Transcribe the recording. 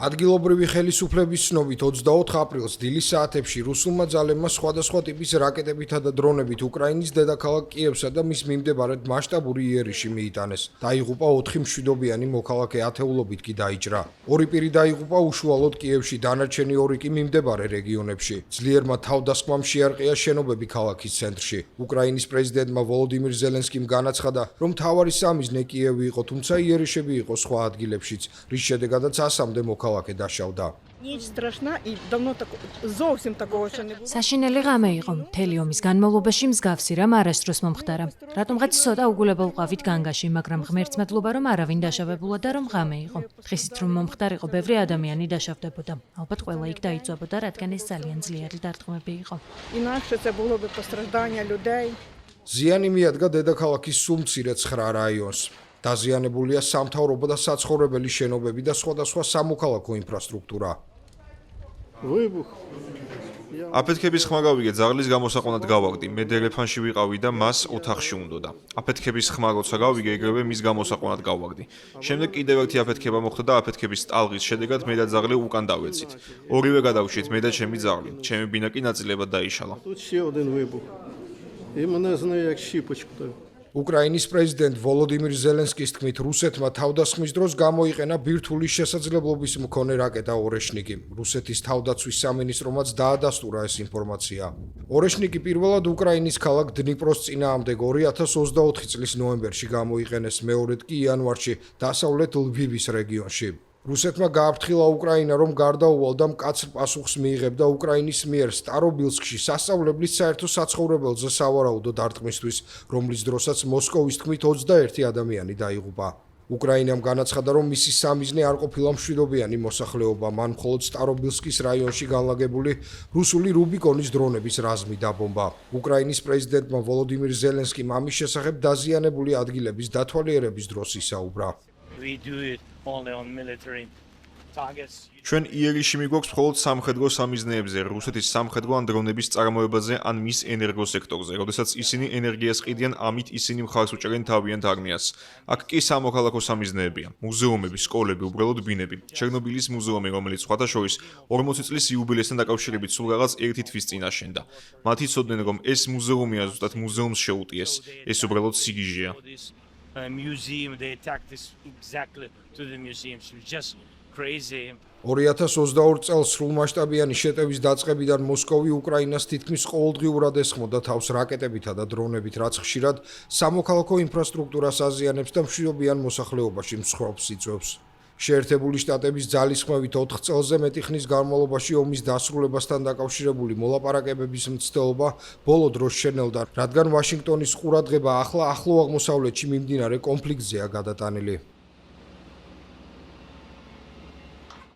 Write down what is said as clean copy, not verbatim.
ადგილობრივი ხელისუფლების ცნობით 24 აპრილს დილის საათებში რუსულმა ძალებმა სხვადასხვა ტიპის რაკეტებითა და დრონებით უკრაინის დედაქალაქ კიევსა და მის მიმდებარედ მასშტაბური იერიში მიიტანეს. დაიღუპა 4 მშვიდობიანი მოქალაქე, ათეულობით კი დაიჭრა. ორი პირი დაიღუპა უშუალოდ კიევში, დანარჩენი ორი კი მიმდებარე რეგიონებში. ძლიერმა თავდასხმამ შეარყია შენობები ქალაქის ცენტრში. უკრაინის პრეზიდენტმა ვოლოდიმირ ზელენსკიმ განაცხადა, რომ მთავარი სამიზნე კიევი იყო, თუმცა იერიშები იყო სხვა ადგილებშიც, რის შედეგადაც 100-მდე მოქალაქე დაშავდა. საშინელი ღამე იყო. მთელი ომის განმავლობაში მსგავსი რამ არასდროს მომხდარა. რატომღაც ცოტა უგულებელ ვყავით განგაში, მაგრამ ღმერთს მადლობა, რომ არავინ დაშავებულა და რომ ღამე იყო. დღისით რომ მომხდარიყო, ბევრი ადამიანი დაშავდებოდა. ალბათ ყველა იქ დაიწვებოდა, რადგან ეს ძალიან ძლიერი დარტყმები იყო. ზიანი მიადგა დედაქალაქის სულ მცირე 9 რაიონს. დაზიანებულია სამთავრობო და საცხოვრებელი შენობები და სხვადასხვა სამოქალაქო ინფრასტრუქტურა. აფეთქების ხმა გავიგე, ძაღლის გამოსაყვანად გავაგდი. მე დერეფანში ვიყავი და მას ოთახში უნდოდა. აფეთქების ხმა როცა გავიგე, ეგრევე მის გამოსაყვანად გავაგდი. შემდეგ კიდევ ერთი აფეთქება მოხდა და აფეთქების ტალღის შედეგად მე და ძაღლი უკან დავეცით. ორივე გადავშით, მე და ჩემი ძაღლი. ჩემი ბინა კი ნაწილებად დაიშალა. უკრაინის პრეზიდენტ ვოლოდიმირ ზელენსკის თქმით, რუსეთმა თავდასხმის დროს გამოიყენა ბირთვული შესაძლებლობის მქონე რაკეტა ორეშნიკი. რუსეთის თავდაცვის სამინისტრომაც დაადასტურა ეს ინფორმაცია. ორეშნიკი პირველად უკრაინის ქალაქ დნიპროს წინააღმდეგ 2024 წლის ნოემბერში გამოიყენეს, მეორედ კი იანვარში დასავლეთ ლვივის რეგიონში. რუსეთმა გააფრთხილა უკრაინა, რომ გარდაუვალ და მკაცრ პასუხს მიიღებდა უკრაინის მიერ სტარობილსკში სასწავლებლის საერთო საცხოვრებელზე სავარაუდო დარტყმისთვის, რომლის დროსაც მოსკოვის თქმით 21 ადამიანი დაიღუპა. უკრაინამ განაცხადა, რომ მისი სამიზნე არ ყოფილა მშვიდობიანი მოსახლეობა, მან მხოლოდ სტარობილსკის რაიონში განლაგებული რუსული რუბიკონის დრონების რაზმი დაბომბა. უკრაინის პრეზიდენტმა ვოლოდიმირ ზელენსკიმ ამის შესახებ დაზიანებული ადგილების დათვალიერების დროს ისაუბრა. ჩვენ იერიში მიგვაქვს მხოლოდ სამხედრო სამიზნეებზე, რუსეთის სამხედრო ან დრონების წარმოებაზე ან მის ენერგოსექტორზე. როდესაც ისინი ენერგიას ყიდიან, ამით ისინი მხარს უჭერენ თავიანთ არმიას. აქ კი სამოქალაქო სამიზნეებია: მუზეუმები, სკოლები, უბრალოდ ბინები. ჩერნობილის მუზეუმი, რომელიც სხვადასხვა 40 წლის იუბილესთან დაკავშირებით სულ რაღაც ერთი თვის წინ აშენდა. მათ იცოდნენ, რომ ეს მუზეუმია ზუსტად მუზეუმს შეუტიეს. ეს უბრალოდ სიგიჟეა. Museum, they attacked this exactly to the museum. It was just crazy. 2022 წელს სრულმასშტაბიანი შეტევის დაწყებიდან მოსკოვი უკრაინას თითქმის ყოველდღიურად ესხმოდა თავს რაკეტებითა და დრონებით, რაც ხშირად სამოქალაქო ინფრასტრუქტურას აზიანებს და მშვიდობიან მოსახლეობაში მსხვერპლს იწვევს. შეერთებული შტატების ძალისხმევით 4 წელზე მეტი ხნის განმავლობაში ომის დასრულებასთან დაკავშირებული მოლაპარაკებების მცდელობა ბოლო დროს შენელდა, რადგან ვაშინგტონის ყურადღება ახლა ახლო აღმოსავლეთში მიმდინარე კონფლიქტზეა გადატანილი.